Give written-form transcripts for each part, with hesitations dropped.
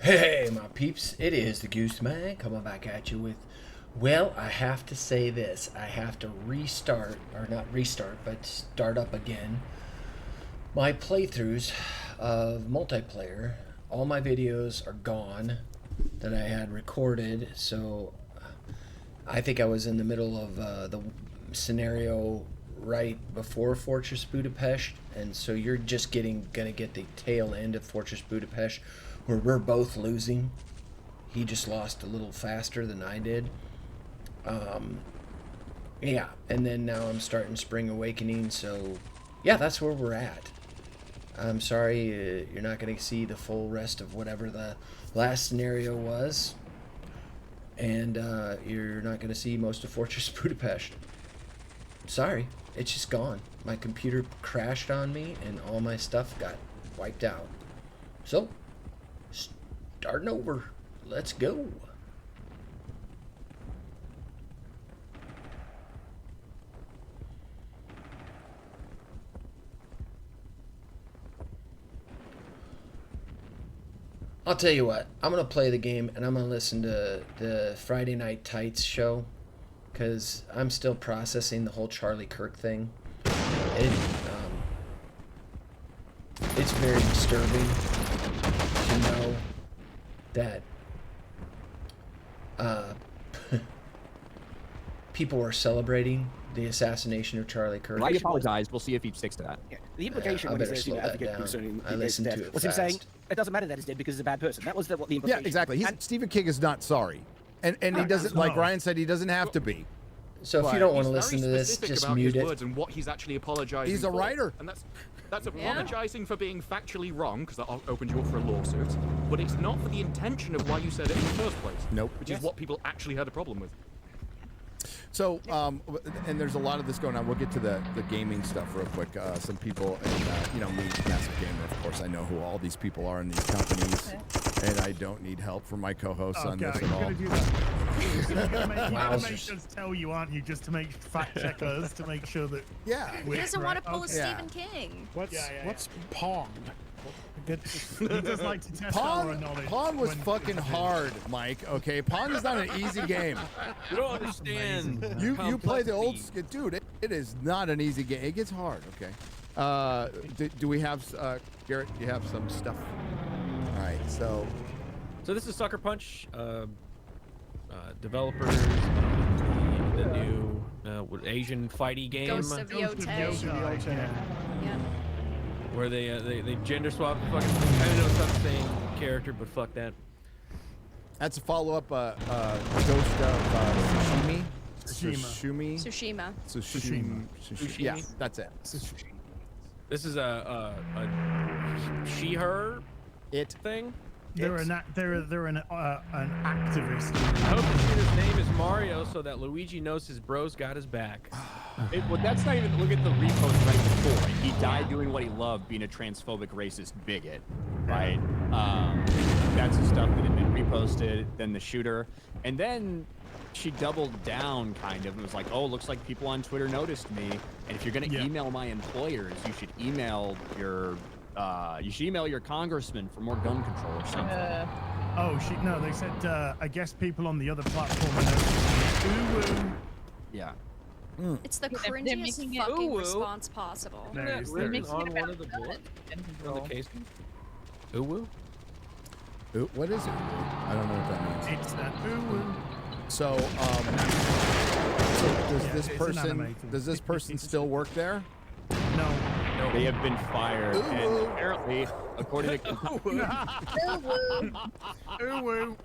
Hey, my peeps, it is the Goose Man coming back at you with, well, I have to say this. I have to restart, or not restart, but start up again my playthroughs of multiplayer. All my videos are gone that I had recorded, so I think I was in the middle of the scenario right before Fortress Budapest, and so you're just gonna get the tail end of Fortress Budapest, where we're both losing. He just lost a little faster than I did. Yeah, and then now I'm starting Spring Awakening, so yeah, that's where we're at. I'm sorry, you're not going to see the full rest of whatever the last scenario was, and you're not going to see most of Fortress Budapest. Sorry, it's just gone. My computer crashed on me, and all my stuff got wiped out. So, starting over. Let's go. I'll tell you what, I'm going to play the game and I'm going to listen to the Friday Night Tights show, because I'm still processing the whole Charlie Kirk thing. It's very disturbing to know that people are celebrating the assassination of Charlie Kirk. Well, I apologize. We'll see if he sticks to that. Yeah. The implication when he says, advocate concerning I listened to it was him saying it doesn't matter that he's dead because he's a bad person. That was what the implication. Yeah, exactly. Stephen King is not sorry, and he doesn't, like Ryan said, he doesn't have to be. So if you don't want to listen to this, just mute it. Words and what he's actually apologizing. He's a writer, and that's apologizing for being factually wrong, because that opened you up for a lawsuit. But it's not for the intention of why you said it in the first place. Nope. Which is what people actually had a problem with. So, and there's a lot of this going on. We'll get to the gaming stuff real quick. Some people, and me, massive gamer, of course, I know who all these people are in these companies, and I don't need help from my co-hosts on this at all. You're gonna make us tell you, aren't you, just to make fact check us, to make sure that He doesn't want to pull a Stephen King. What's Pong? He does like to test our knowledge. Pong was fucking hard, Mike. Okay, Pong is not an easy game. You don't understand. You play the old, dude. It is not an easy game. It gets hard. Okay. Do we have Garrett? Do you have some stuff? All right. So this is Sucker Punch. Developers of the new Asian fighty game. Ghost of Yotei. Yeah. Where they gender swap the fucking thing. I know it's not the same character, but fuck that. That's a follow-up Ghost of Tsushima. Yeah, that's it. This is a she/her thing. They're an activist. I hope the shooter's name is Mario, so that Luigi knows his bro's got his back. Well, that's not even. Look at the repost right before. He died doing what he loved, being a transphobic, racist bigot, right? That's the stuff that had been reposted. Then the shooter, and then she doubled down, kind of, and was like, "Oh, looks like people on Twitter noticed me. And if you're gonna email my employers, you should email your." You should email your congressman for more gun control or something. No, they said, I guess people on the other platform are noticing. Yeah. It's the cringiest fucking response possible. Written on one of the boards? On the casing? Ooh-woo? What is it? I don't know what that means. It's that ooh-woo. So, does this person still work there? No. They have been fired, and apparently, according to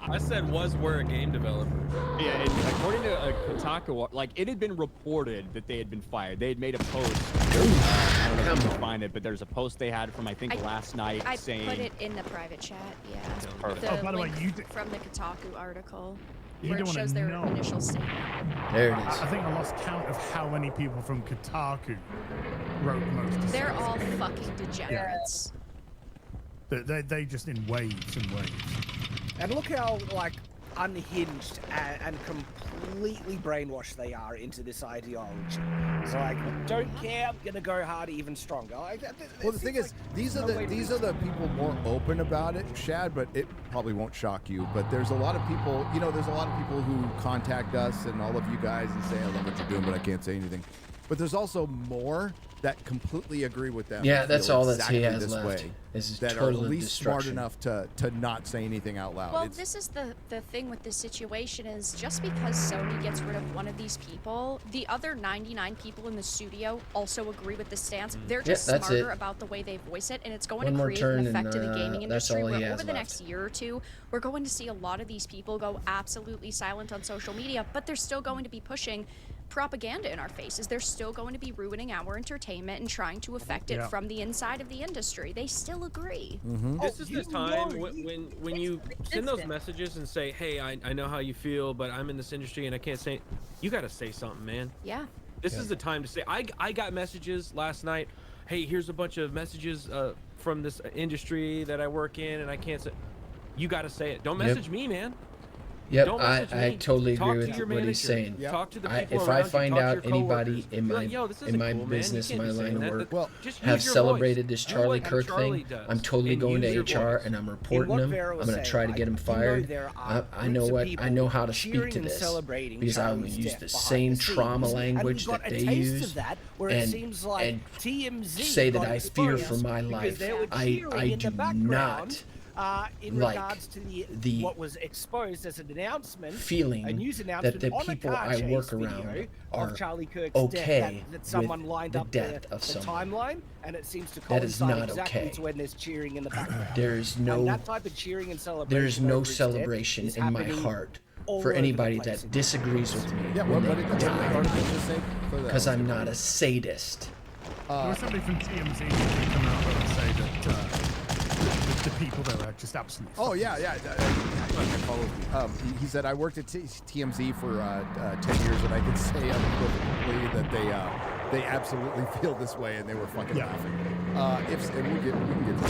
I said were a game developer. Yeah, and according to Kotaku, like, it had been reported that they had been fired. They had made a post. I don't know if you can find it, but there's a post they had from, I think, last night saying... I put it in the private chat, yeah. Perfect. By the way, from the Kotaku article. You where don't it shows their initial statement. There it is. I think I lost count of how many people from Kotaku wrote most of They're all fucking degenerates. They just in waves and waves. And look how, like, unhinged and completely brainwashed they are into this ideology. It's like, don't care, I'm gonna go harder, even stronger. Like, well, the thing is, these are the people more open about it, Shad. But it probably won't shock you. But there's a lot of people, there's a lot of people who contact us and all of you guys and say, I love what you're doing, but I can't say anything. But there's also more that completely agree with them. Yeah, that's all that he has this left. way, Is that are at least smart enough to not say anything out loud. Well, this is the thing with this situation is just because Sony gets rid of one of these people, the other 99 people in the studio also agree with this stance. They're just smarter about the way they voice it, and it's going to create an effect in the gaming industry where over the next year or two, we're going to see a lot of these people go absolutely silent on social media, but they're still going to be pushing propaganda in our faces. They're still going to be ruining our entertainment and trying to affect it from the inside of the industry. They still agree. This is the time when you send those messages and say, hey, I know how you feel, but I'm in this industry and I can't say, you got to say something, man. Yeah. This is the time to say, I got messages last night. Hey, here's a bunch of messages from this industry that I work in and I can't say, you got to say it. Don't message me, man. Yep, I totally agree with what he's saying. Talk to the people if I find out anybody in my business, my line of work, have celebrated this Charlie Kirk thing, I'm totally going to HR and I'm reporting him. I'm going to try to get him fired. I know how to speak to this because I'm going to use the same trauma language that they use and say that I fear for my life. I do not. In regards to the what was exposed as an announcement, feeling a news announcement that the on people a car I work around are of Charlie Kirk's okay death, that someone lined up the timeline, and it seems to coincide exactly to when there's cheering in the background. There is no and that type of cheering and celebration. There is no celebration in my heart for anybody that disagrees with me. Yeah, what did the say? Because I'm not a sadist. There was somebody from TMZ who came out and say that. The people there are just absolutely. Oh yeah. He said I worked at TMZ for 10 years, and I can say unequivocally that they absolutely feel this way, and they were fucking laughing. We can get to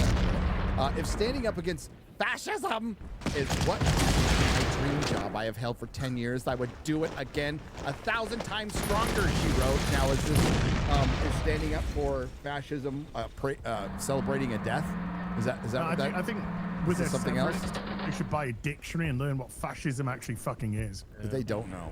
that. If standing up against fascism is what my dream job I have held for 10 years, I would do it again 1,000 times stronger. She wrote. Now is standing up for fascism celebrating a death? Is that what that? I think with this something else, you should buy a dictionary and learn what fascism actually fucking is. But they don't know.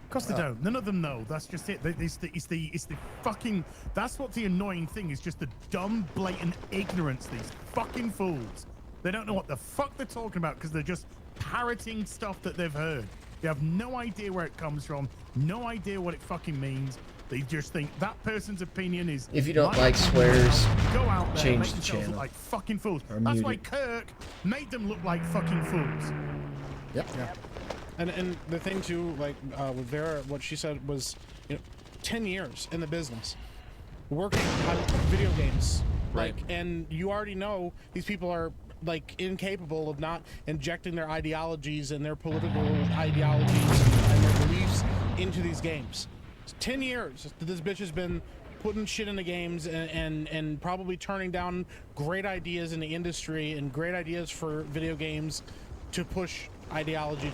Of course they don't. None of them know. That's just it. It's the fucking. That's what the annoying thing is. Just the dumb, blatant ignorance. These fucking fools. They don't know what the fuck they're talking about because they're just parroting stuff that they've heard. They have no idea where it comes from. No idea what it fucking means. They just think that person's opinion is. If you don't like swears, go out there, change make the channel. look like fucking fools. That's why Kirk made them look like fucking fools. Yep. And the thing too, like with Vera, what she said was, 10 years in the business, working on video games, right? And you already know these people are like incapable of not injecting their ideologies and their political ideologies and their beliefs into these games. 10 years this bitch has been putting shit in the games and probably turning down great ideas in the industry and great ideas for video games to push ideologies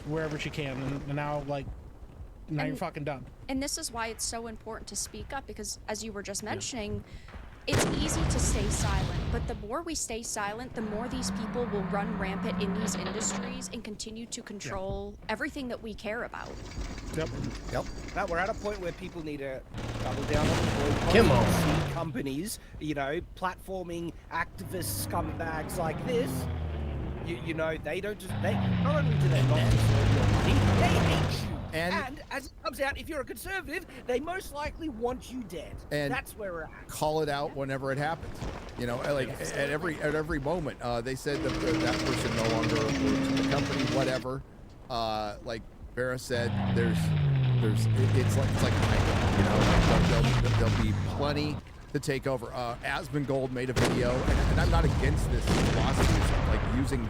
wherever she can, and now you're fucking done. And this is why it's so important to speak up, because as you were just mentioning, it's easy to stay silent, but the more we stay silent, the more these people will run rampant in these industries and continue to control everything that we care about. Yep. Now we're at a point where people need to double down on Come on. companies, platforming activist scumbags like this. They don't just not only do they not deserve your money, they hate you. And as it comes out, if you're a conservative, they most likely want you dead. And that's where we're at. Call it out whenever it happens. At every moment. They said that person no longer works in the company. Whatever. Like Vera said, it's like there'll be plenty to take over. Asmongold made a video, and I'm not against this philosophy of like using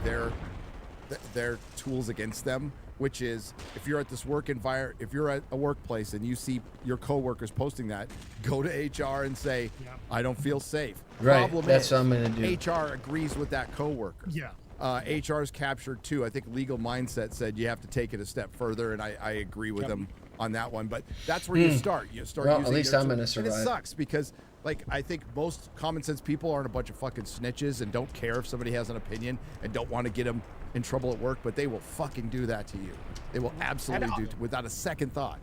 their tools against them. Which is, if you're at this work environment, if you're at a workplace and you see your coworkers posting that, go to HR and say, I don't feel safe. Right, Problem that's is, what I'm going to do. HR agrees with that coworker. Yeah. HR's captured too. I think Legal Mindset said you have to take it a step further, and I agree with him on that one. But that's where you start. You start. Well, using at least I'm gonna survive. And it sucks because, like, I think most common sense people aren't a bunch of fucking snitches and don't care if somebody has an opinion and don't want to get them in trouble at work, but they will fucking do that to you. They will absolutely do it without a second thought.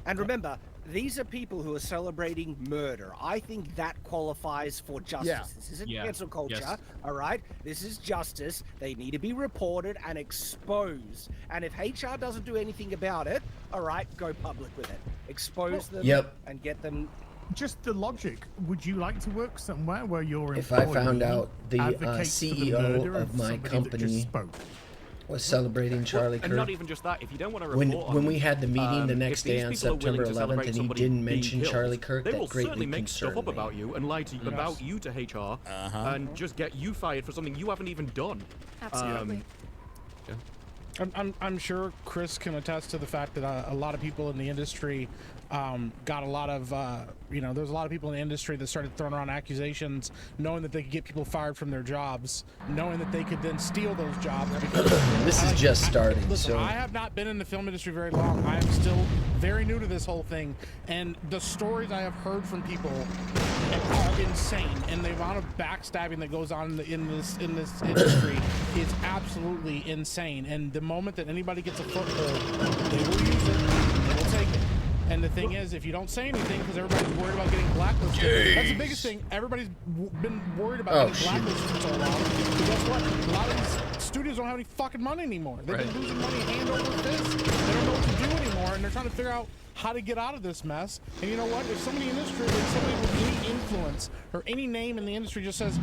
And remember, these are people who are celebrating murder. I think that qualifies for justice. Yeah. This isn't cancel culture, all right? This is justice. They need to be reported and exposed. And if HR doesn't do anything about it, all right, go public with it. Expose them and get them... Just the logic. Would you like to work somewhere where you're if I found out the CEO of my company was celebrating Charlie Kirk. And not even just that, if you don't want to report when we had the meeting the next day on these people are September willing to 11th and he celebrate didn't somebody mention being Charlie killed, Kirk, they that will certainly greatly make stuff concerned up me. about you and lie to about you to HR and just get you fired for something you haven't even done. Absolutely. I'm sure Chris can attest to the fact that a lot of people in the industry got a lot of, there's a lot of people in the industry that started throwing around accusations, knowing that they could get people fired from their jobs, knowing that they could then steal those jobs. This is just starting. Listen, so I have not been in the film industry very long. I am still very new to this whole thing, and the stories I have heard from people are insane. And the amount of backstabbing that goes on in this industry is absolutely insane. And the moment that anybody gets a foothold, they will use it. They will take it. And the thing is, if you don't say anything, because everybody's worried about getting blacklisted, that's the biggest thing. Everybody's been worried about getting blacklisted for so long. But guess what? A lot of these studios don't have any fucking money anymore. They've been losing money hand over fist. They don't know what to do anymore, and they're trying to figure out how to get out of this mess. And you know what? If somebody in the industry, if somebody with any influence or any name in the industry just says,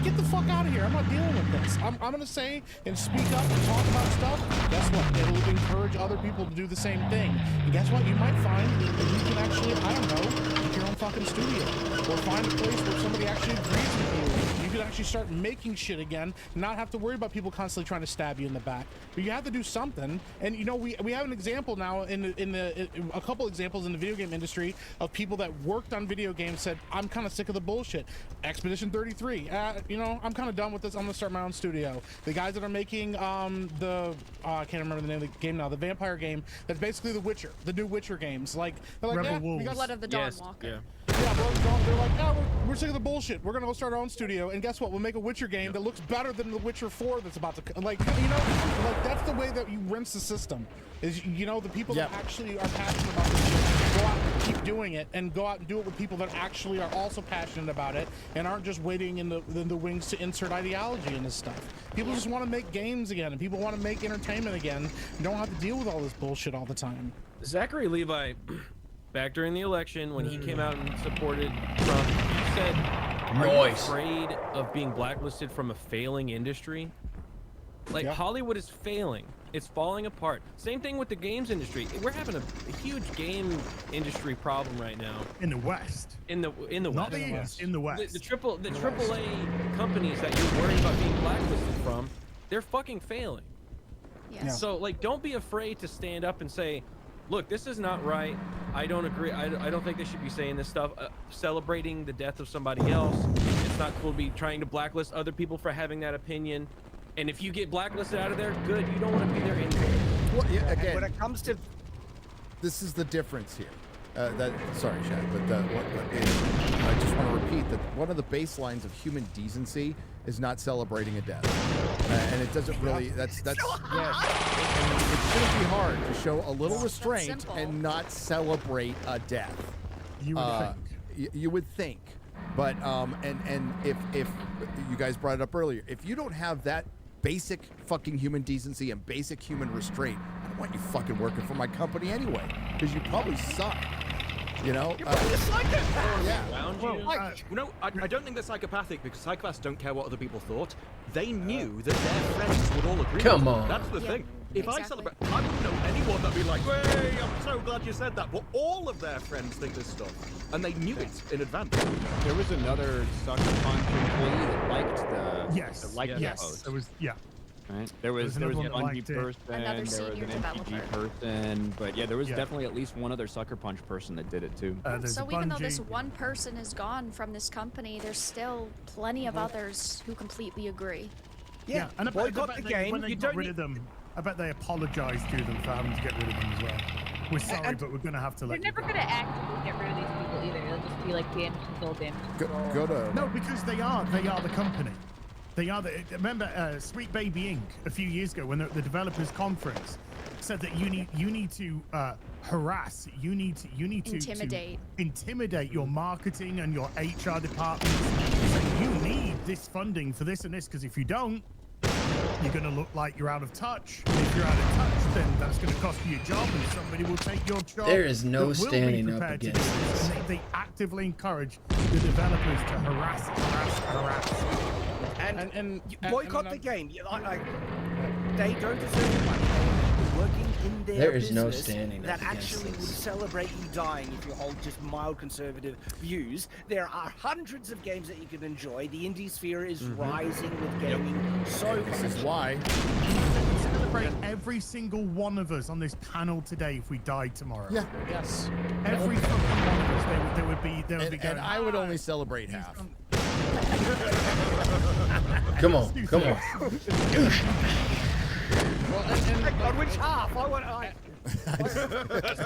get the fuck out of here, I'm not dealing with this. I'm gonna say and speak up and talk about stuff. Guess what? It'll encourage other people to do the same thing. And guess what? You might find that you can actually, I don't know, make your own fucking studio. Or find a place where somebody actually agrees with you. You can actually start making shit again, and not have to worry about people constantly trying to stab you in the back. But you have to do something. And you know, we have an example now a couple examples in the video game industry of people that worked on video games said, I'm kind of sick of the bullshit. Expedition 33. I'm kind of done with this. I'm gonna start my own studio. The guys that are making I can't remember the name of the game now, the vampire game that's basically The Witcher, the new Witcher games. Like, they're like, Blood of the Dawnwalker. They're like, we're sick of the bullshit. We're gonna go start our own studio, and guess what? We'll make a Witcher game that looks better than The Witcher 4 that's about to that's the way that you rinse the system. Is the people that actually are passionate about this shit go out and keep doing it, and go out and do it with people that actually are also passionate about it and aren't just waiting in the wings to insert ideology in this stuff. People just want to make games again, and people want to make entertainment again. You don't have to deal with all this bullshit all the time. Zachary Levi, back during the election when he came out and supported Trump, he said, "Are you afraid of being blacklisted from a failing industry?" Like, Hollywood is failing. It's falling apart. Same thing with the games industry. We're having a huge game industry problem right now. In the West. In the Not West. the East, in the West. The AAA companies that you're worried about being blacklisted from, they're fucking failing. Yes. So, like, don't be afraid to stand up and say, look, this is not right. I don't agree. I don't think they should be saying this stuff. Celebrating the death of somebody else. It's not cool to be trying to blacklist other people for having that opinion. And if you get blacklisted out of there, good. You don't want to be there anyway. Well, again, when it comes to... This is the difference here. Sorry, Chad, but I just want to repeat that one of the baselines of human decency is not celebrating a death, and it doesn't really. That's yes. And it shouldn't be hard to show a little restraint and not celebrate a death. You would think. You would think, but and if you guys brought it up earlier, if you don't have that basic fucking human decency and basic human restraint, I don't want you fucking working for my company anyway, because you probably suck. You know? You're probably a psychopath. Yeah. I don't think they're psychopathic because psychopaths don't care what other people thought. They knew that their friends would all agree. Come with on. That's the thing. If I celebrate, I wouldn't know anyone that'd be like, hey, I'm so glad you said that. But all of their friends think this stuff. And they knew it in advance. There was another Sucker Punch employee that liked the post. There was, Right. There was a Bungie person, there was an MTG person, but yeah, there was definitely at least one other Sucker Punch person that did it too. So even though this one person is gone from this company, there's still plenty of others who completely agree. Yeah, and I boycott bet the they, game. when they You got don't rid need... of them, I bet they apologized to them for having to get rid of them as well. We're sorry, but we're going to have to They're let you never go. going to actively get rid of these people either. They'll just be like damage control, damage control. Go to... No, because they are the company. They are the... Remember, Sweet Baby Inc. a few years ago when the developers conference said that you need to harass, you need to intimidate your marketing and your HR departments. So you need this funding for this and this, because if you don't, you're going to look like you're out of touch. And if you're out of touch, then that's going to cost you your job, and somebody will take your job. There is no standing up against this. They actively encourage the developers to harass. And boycott the game. They don't deserve the money. They're working in their There is no business standing that up against actually would this. celebrate you dying if you hold just mild conservative views. There are hundreds of games that you can enjoy. The indie sphere is rising with gaming so much. This is why. Celebrate every single one of us on this panel today if we died tomorrow. Yeah. Yes. Every fucking one of us. They would be going, And I would only celebrate half. Come on. Well, on which half?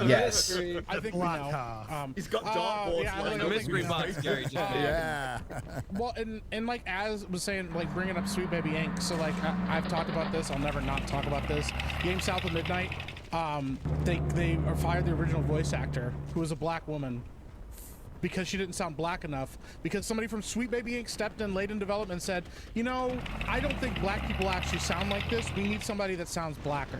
Yes. I think Black we know. car. He's got dartboards. yeah, lined The up. mystery box, Gary. Just Yeah. Well, and like Az was saying, like bringing up Sweet Baby Inc. So like I've talked about this. I'll never not talk about this. Game South of Midnight. They fired the original voice actor, who was a black woman, because she didn't sound black enough, because somebody from Sweet Baby Inc. stepped in late in development and said, you know, I don't think black people actually sound like this. We need somebody that sounds blacker.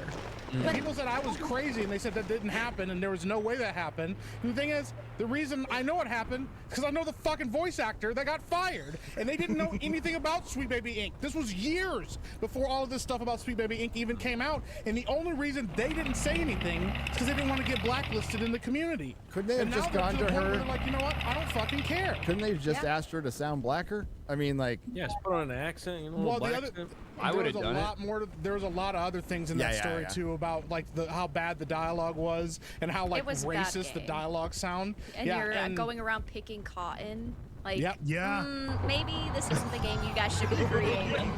And people said I was crazy, and they said that didn't happen, and there was no way that happened. And the thing is, the reason I know it happened, because I know the fucking voice actor that got fired, and they didn't know anything about Sweet Baby Inc. This was years before all of this stuff about Sweet Baby Inc. even came out, and the only reason they didn't say anything is because they didn't want to get blacklisted in the community. Couldn't they have just gone to her? her? They're like, you know what? I don't fucking care. Couldn't they have just asked her to sound blacker? I mean, like... yeah, just put on an accent, you know. Well, black the other, accent. I would have there was done a it. lot more. There was a lot of other things in that story too, about like how bad the dialogue was and how like It was a bad racist the game. dialogue sound. And you're going around picking cotton. Like, maybe this isn't the game you guys should be creating.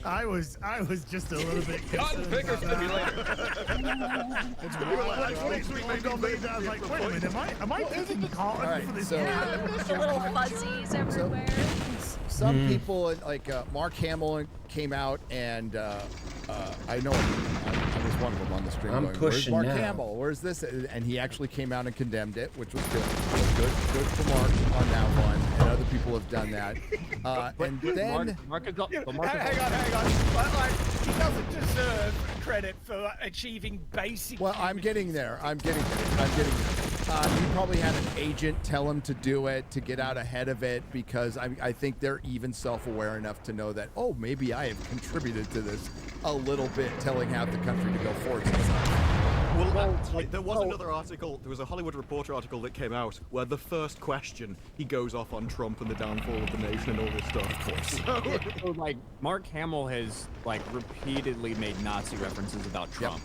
I was just a little bit Cotton picker simulator. It's I was like, wait a minute, am I picking cotton for this game? The little fuzzies everywhere. Some people, like Mark Hamill, came out and I know I was one of them on the stream. I'm going, pushing Where's Mark now. Hamill? Where's this? And he actually came out and condemned it, which was good. Good for Mark on that one. And other people have done that. And then Mark is Hang on. But, like, he doesn't deserve credit for achieving basic. well, I'm getting there. He probably had an agent tell him to do it, to get out ahead of it, because I think they're even self-aware enough to know that, oh, maybe I have contributed to this a little bit, telling half the country to go forward. Well, there was another article, there was a Hollywood Reporter article that came out where the first question, he goes off on Trump and the downfall of the nation and all this stuff. Of course. So, like, Mark Hamill has, like, repeatedly made Nazi references about Trump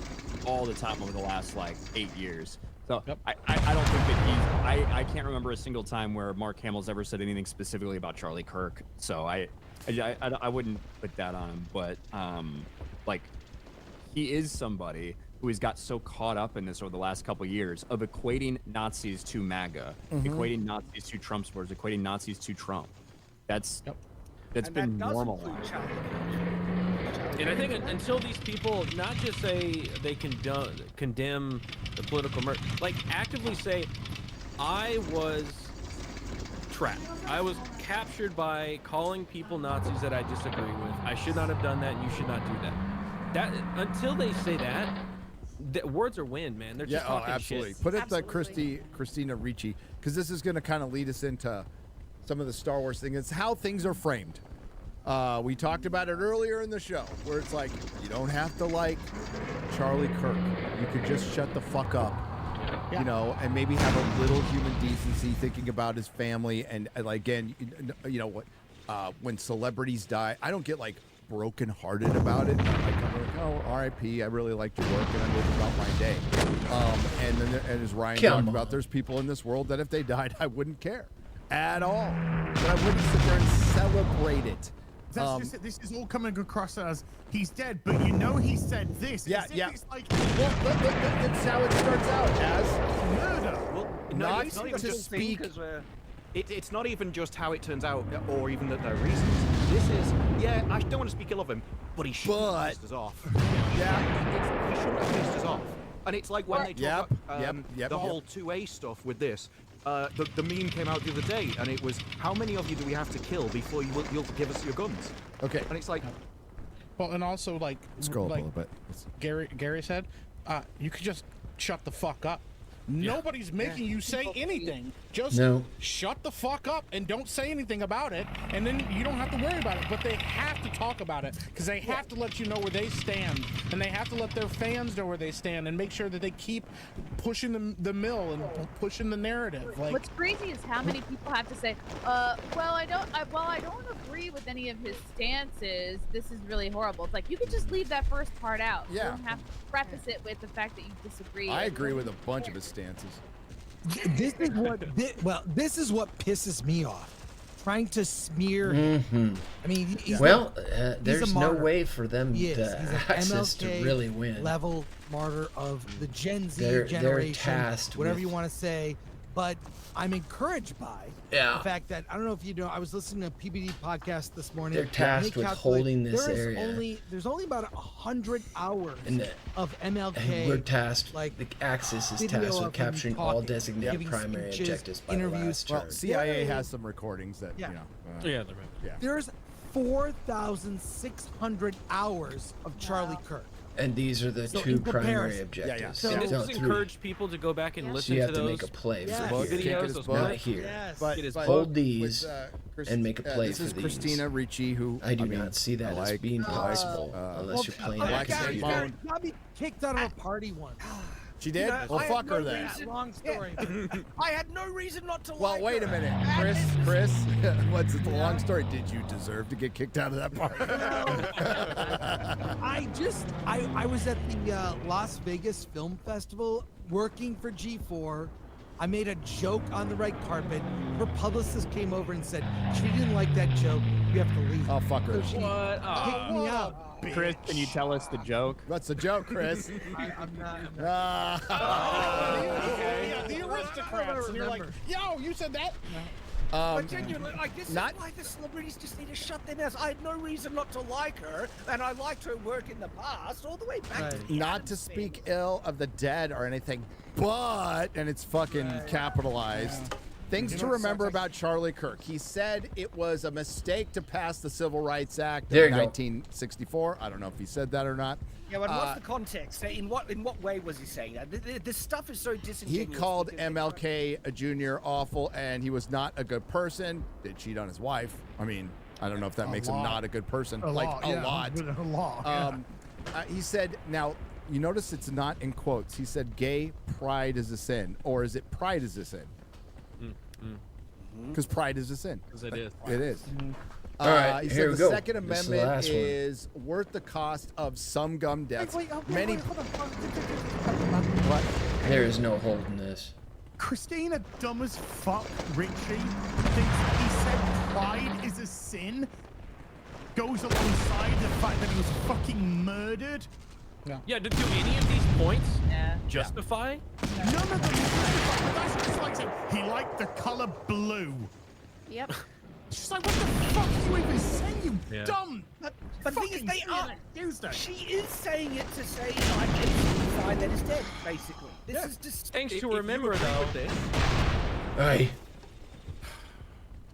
all the time over the last, like, 8 years. So I don't think that I can't remember a single time where Mark Hamill's ever said anything specifically about Charlie Kirk. So I wouldn't put that on him. But, like, he is somebody who has got so caught up in this over the last couple of years of equating Nazis to MAGA, equating Nazis to Trump supporters, equating Nazis to Trump. That's been normal. And I think until these people not just say they condemn the political murder, like actively say, I was trapped. I was captured by calling people Nazis that I disagree with. I should not have done that, and you should not do that. That until they say that, words are wind, man. They're just talking absolutely. shit. Put it to Christina Ricci, because this is going to kind of lead us into some of the Star Wars thing. It's how things are framed. We talked about it earlier in the show, where it's like, you don't have to like Charlie Kirk. You could just shut the fuck up, you know, and maybe have a little human decency, thinking about his family. And again, you know what? When celebrities die, I don't get like brokenhearted about it. I'm like, oh, R.I.P. I really liked your work, and I move about my day. And as Ryan talked about, there's people in this world that if they died, I wouldn't care at all. But I wouldn't sit there and celebrate it. That's just it. This is all coming across as he's dead, but you know he said this. Yeah, As if yeah. It's like, Well, that's how it starts out, as murder. Well, not it's not even to just speak. It's not even just how it turns out, or even that there are reasons. This is, yeah, I don't want to speak ill of him, but he shouldn't have pissed us off. Yeah. He shouldn't have pissed us off. And it's like when they talk about the Yep. whole 2A stuff with this. The meme came out the other day, and it was, how many of you do we have to kill before you'll give us your guns? Okay. And it's like... Well, and also, like... Scroll like up a little bit. Gary said, you could just shut the fuck up. Nobody's making you say anything. Just shut the fuck up and don't say anything about it, and then you don't have to worry about it. But they have to talk about it because they have to let you know where they stand, and they have to let their fans know where they stand, and make sure that they keep pushing the mill and pushing the narrative. Like, what's crazy is how many people have to say, well, I don't agree with any of his stances. This is really horrible. It's like, you could just leave that first part out. Yeah. You don't have to preface it with the fact that you disagree. I agree with a bunch of his stances. This is what this is what pisses me off. Trying to smear him. I mean, there's no way for them he's to an Axis to MLK really win. level martyr of the Gen Z generation, they're tasked whatever with... you want to say. But I'm encouraged by the fact that, I don't know if you know, I was listening to a PBD podcast this morning. They're tasked with holding this area. There's only about 100 hours of MLK. And we're tasked, the Axis is tasked with capturing all designated primary objectives by the last turn. Well, CIA has some recordings that, you know. They're right. Yeah. There's 4,600 hours of Charlie Kirk. And these are the two primary objectives. So this encourage people to go back and listen to those. So you have to make a play for videos, those not here. But hold these and make a play this for is these. Christina Ricci, who I do not see that as being possible unless you're playing that computer. Got me kicked out of a party once. She did? Well, fuck her then. Long story. I had no reason not to Well, like wait a her. minute. Chris, what's the long story? Did you deserve to get kicked out of that party? I was at the Las Vegas Film Festival working for G4. I made a joke on the red carpet. Her publicist came over and said, she didn't like that joke. You have to leave. Oh, fuck her. So she kicked me out. Chris, can you tell us the joke? What's the joke, Chris? I'm not. the aristocrats. And you're like, yo, you said that? But genuinely, this is why the celebrities just need to shut their mouths. I had no reason not to like her, and I liked her work in the past, all the way back to the Not to speak ill of the dead or anything, but, and it's fucking capitalized, things to remember about Charlie Kirk. He said it was a mistake to pass the Civil Rights Act of 1964. I don't know if he said that or not. Yeah, but what's the context? In what way was he saying that? This stuff is so disingenuous. He called MLK a junior awful, and he was not a good person. Did cheat on his wife. I mean, I don't know if that makes him not a good person. A lot. He said, now, you notice it's not in quotes. He said gay pride is a sin. Or is it pride is a sin? Because pride is a sin. Because it is. It is. All right, he here said we the go. Second This is the Amendment last one. is worth the cost of some gun deaths. Many. Hold on. What? There is no holding this. Christina, dumb as fuck, Richie, thinks he said pride is a sin, goes alongside the fact that he was fucking murdered. Yeah, do any of these points justify? None of them justify, but that's just like saying he liked the color blue. Yep. She's like, what the fuck are you even saying, you dumb? But the thing is, they are. Tuesday. She is saying it to say, like, it's a sign that is dead, basically. This is just. Things to remember, though. Hey.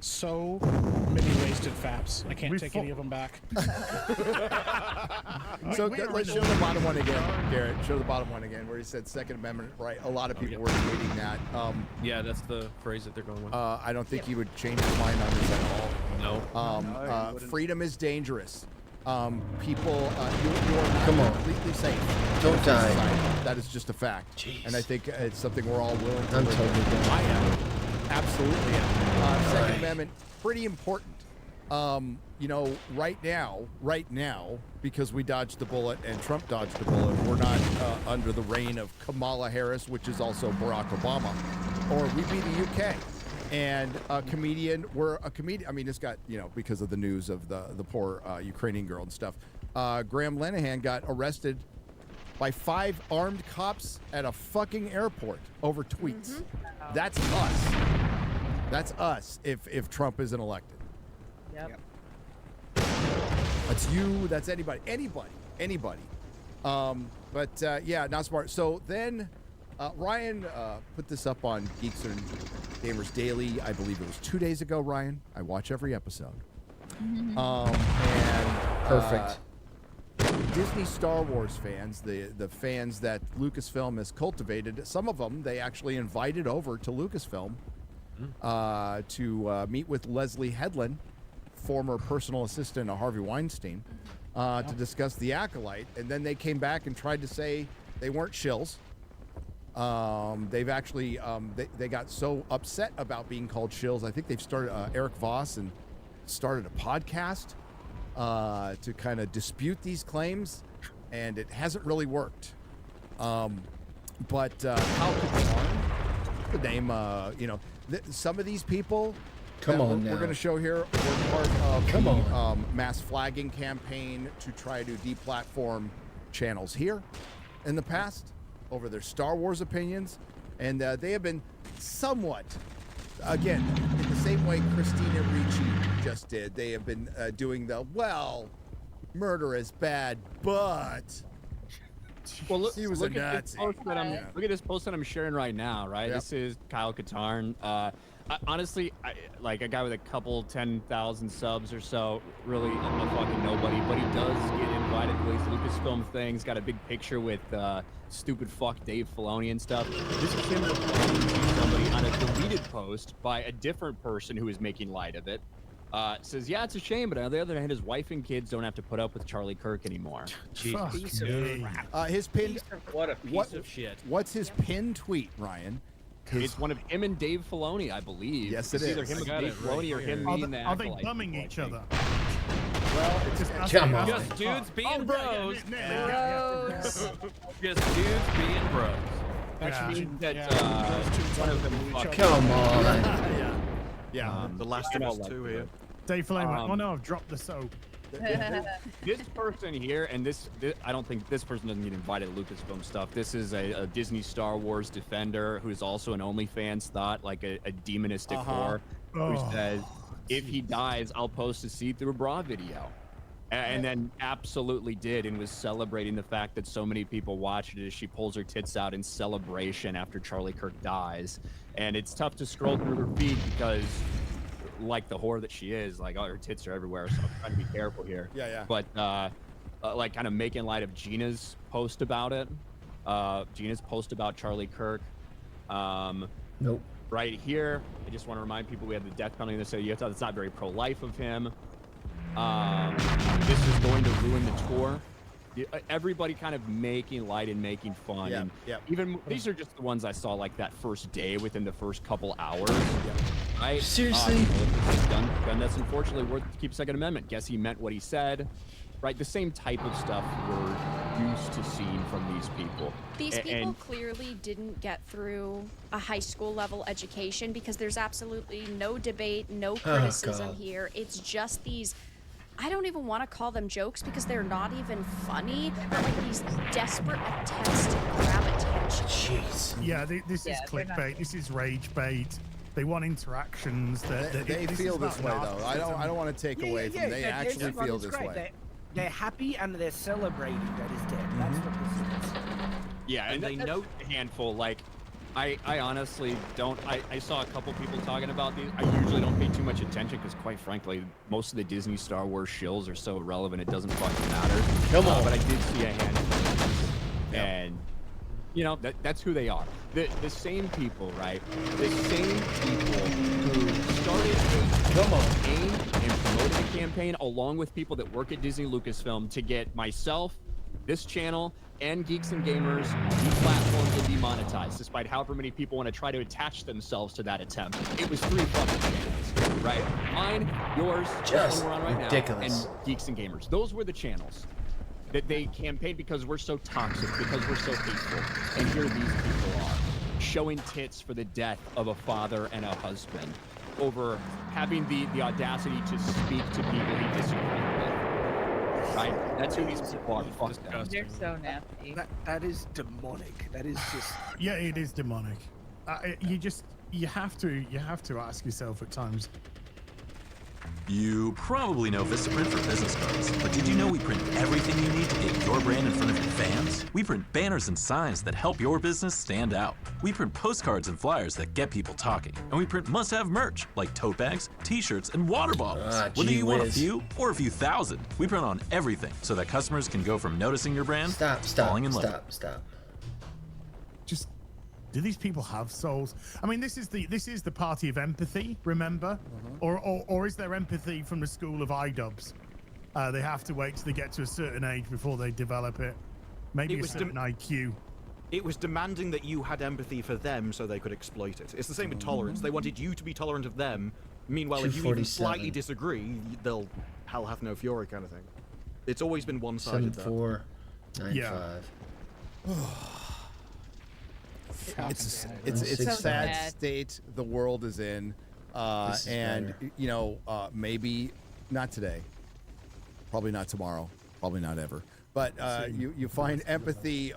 So many wasted faps. I can't take any of them back. So let's show the bottom one again, Garrett. Show the bottom one again, where he said Second Amendment right. A lot of people were tweeting that. Yeah, that's the phrase that they're going with. I don't think he would change his mind on this at all. No. Freedom is dangerous. People, you are not completely safe. Don't die. Society. That is just a fact. Jeez. And I think it's something we're all willing to I'm live totally with. done. I am. Absolutely am. Second Amendment, pretty important. You know, right now, because we dodged the bullet and Trump dodged the bullet, we're not under the reign of Kamala Harris, which is also Barack Obama, or we'd be the UK. and a comedian. I mean, this got, you know, because of the news of the poor Ukrainian girl and stuff. Graham Linehan got arrested by 5 armed cops at a fucking airport over tweets. That's us. That's us if Trump isn't elected. Yep. That's you. That's anybody. Anybody. Yeah, not smart. So then Ryan put this up on Geeks and Gamers Daily. I believe it was 2 days ago, Ryan. I watch every episode. Perfect. Disney Star Wars fans, the fans that Lucasfilm has cultivated, some of them they actually invited over to Lucasfilm to meet with Leslie Headland, former personal assistant of Harvey Weinstein, to discuss The Acolyte. And then they came back and tried to say they weren't shills. They've actually, they got so upset about being called shills. I think they've started, Eric Voss, and started a podcast to kind of dispute these claims, and it hasn't really worked. Kyle Katarn, the name, you know, some of these people we're going to show here were part of the mass flagging campaign to try to deplatform channels here in the past over their Star Wars opinions, and they have been somewhat, again, in the same way Christina Ricci just did. They have been doing murder is bad, but well, look, he was a Nazi. Look at this post that I'm sharing right now, right? Yep. This is Kyle Katarn. Honestly, like a guy with a couple 10,000 subs or so, really a fucking nobody, but he does get invited to these Lucasfilm things, got a big picture with stupid fuck Dave Filoni and stuff. This is him replying to somebody on a deleted post by a different person who is making light of it. Says, yeah, it's a shame, but on the other hand, his wife and kids don't have to put up with Charlie Kirk anymore. Piece of crap. His pin. What a piece of shit. What's his pin tweet, Ryan? It's one of him and Dave Filoni, I believe. Yes, it is. Either him and Dave Filoni or him meeting the Are they Acolyte bumming people, each other? Well, Come on. Just dudes being bros. Bros. Just dudes being bros. Which means that one of them fucked. Come on. Yeah. The Last of Us 2 here. Dave Filoni, oh no, I've dropped the soap. This person here, and this I don't think this person doesn't get invited to Lucasfilm stuff. This is a Disney Star Wars defender who's also an OnlyFans thought, like a demonistic whore, who says, if he dies, I'll post a see-through bra video. And then absolutely did, and was celebrating the fact that so many people watched it as she pulls her tits out in celebration after Charlie Kirk dies. And it's tough to scroll through her feed because, like the whore that she is, like, all her tits are everywhere, so I'm trying to be careful here. But like kind of making light of Gina's post about it. Gina's post about Charlie Kirk. Nope. Right here, I just want to remind people we have the death penalty in this, so it's not very pro-life of him. This is going to ruin the tour. Everybody kind of making light and making fun. And even these are just the ones I saw like that first day within the first couple hours. Right? Seriously? Gun that's unfortunately worth to keep Second Amendment. Guess he meant what he said. Right? The same type of stuff we're used to seeing from these people. These people clearly didn't get through a high school level education, because there's absolutely no debate, no criticism here. It's just these, I don't even want to call them jokes because they're not even funny. They're like these desperate attempts to grab attention. Jeez. Yeah, this is clickbait. This is rage bait. They want interactions. They feel this way, though. I don't want to take away from them. They actually feel this way. They're happy and they're celebrating that he's dead. That's what this is. Yeah, and they note a handful. Like, I honestly don't. I saw a couple people talking about these. I usually don't pay too much attention because, quite frankly, most of the Disney Star Wars shills are so irrelevant it doesn't fucking matter. Come on. But I did see a handful, and you know that's who they are. The same people, right? The same people who started a campaign and promoted a campaign along with people that work at Disney Lucasfilm to get myself, this channel, and Geeks and Gamers deplatformed and demonetized, despite however many people want to try to attach themselves to that attempt. It was 3 fucking channels, right? Mine, yours, just the one we're on right ridiculous. now, and Geeks and Gamers. Those were the channels that they campaigned because we're so toxic, because we're so hateful. And here these people are. showing tits for the death of a father and a husband over having the audacity to speak to people he disagrees with. Right? That's who these people are. Fuck them. They're so nasty. That is demonic. That is just. Yeah, it is demonic. You have to ask yourself at times. You probably know Vistaprint for business cards, but did you know we print everything you need to get your brand in front of your fans? We print banners and signs that help your business stand out. We print postcards and flyers that get people talking. And we print must-have merch, like tote bags, t-shirts, and water bottles. Whether you want a few or a few thousand, we print on everything so that customers can go from noticing your brand to falling in love. Stop. Just, do these people have souls? I mean, this is the party of empathy, remember? Or is there empathy from the school of iDubbbz? They have to wait till they get to a certain age before they develop it. Maybe a certain IQ. It was demanding that you had empathy for them so they could exploit it. It's the same with tolerance. They wanted you to be tolerant of them. Meanwhile, if you even slightly disagree, they'll hell hath no fury kind of thing. It's always been one-sided. 7495. It's a sad state the world is in, and you know, maybe not today, probably not tomorrow, probably not ever. But you find empathy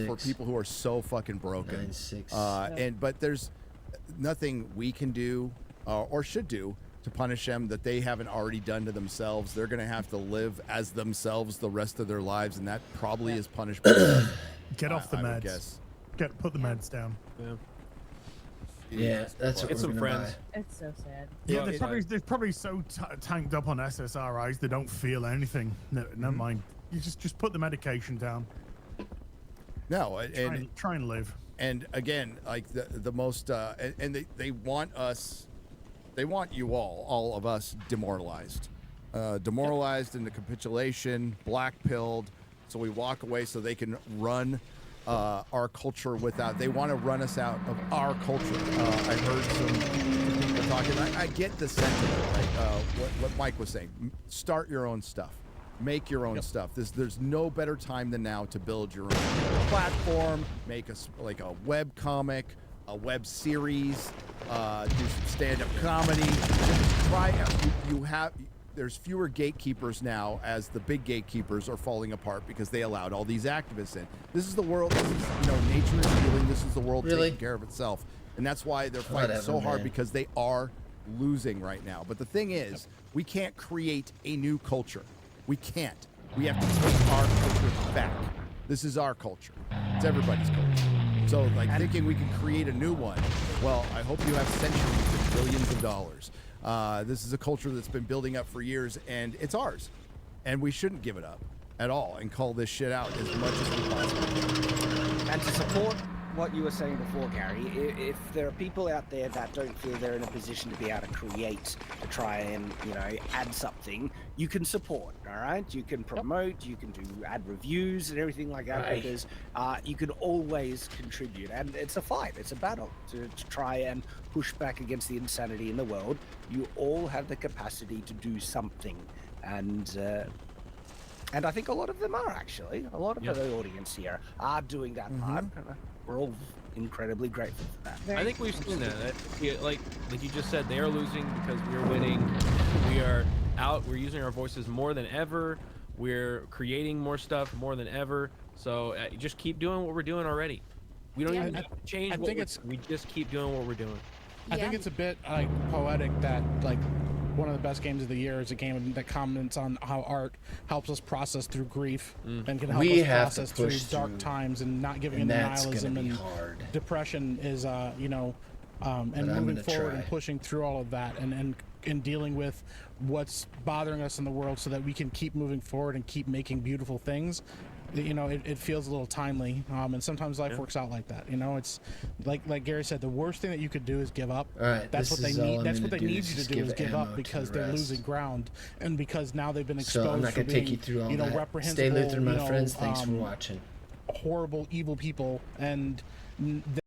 for people who are so fucking broken. But there's nothing we can do or should do to punish them that they haven't already done to themselves. They're gonna have to live as themselves the rest of their lives, and that probably is punishment. Get off the meds. Put the meds down. Yeah, that's what Get some friends. Buy. It's so sad. Yeah, they're probably so tanked up on SSRIs they don't feel anything. Never mind. You just put the medication down. No, and try and live. And again, like the most, and they want us, they want you all of us demoralized, into capitulation, black-pilled, so we walk away so they can run our culture without. They want to run us out of our culture. I heard some people talking. I get the sentiment, like what Mike was saying. Start your own stuff. Make your own stuff. There's no better time than now to build your own platform. Make like a web comic, a web series, do some stand-up comedy. Just try. There's fewer gatekeepers now, as the big gatekeepers are falling apart because they allowed all these activists in. This is the world. This is, nature is healing. This is the world taking care of itself, and that's why they're fighting so hard, because they are losing right now. But the thing is, we can't create a new culture. We can't. We have to take our culture back. This is our culture. It's everybody's culture. So, thinking we can create a new one, well, I hope you have centuries and billions of dollars. This is a culture that's been building up for years, and it's ours. And we shouldn't give it up at all and call this shit out as much as we possibly can. And to support what you were saying before, Gary, if there are people out there that don't feel they're in a position to be able to create, to try and, add something, you can support, all right? You can promote, you can add reviews and everything like that, because you can always contribute. And it's a fight, it's a battle to try and push back against the insanity in the world. You all have the capacity to do something. And I think a lot of them are, actually. A lot of the audience here are doing that part. We're all incredibly grateful for that. I think we've seen that. Like you just said, they are losing because we're winning. We are out. We're using our voices more than ever. We're creating more stuff more than ever. So just keep doing what we're doing already. We don't even have to change we just keep doing what we're doing. I think it's a bit poetic that one of the best games of the year is a game that comments on how art helps us process through grief and can help us process through dark times, and not giving into nihilism and depression is and moving forward and pushing through all of that and dealing with what's bothering us in the world so that we can keep moving forward and keep making beautiful things. It feels a little timely, and sometimes life works out like that. It's like Gary said, the worst thing that you could do is give up. All right, that's what they need. That's what they need you to do, is give up, because they're losing ground, and because now they've been exposed. So I'm not going to take you through all that. Reprehensible, Stay Lutheran, my friends. Thanks for watching. Horrible, evil people, and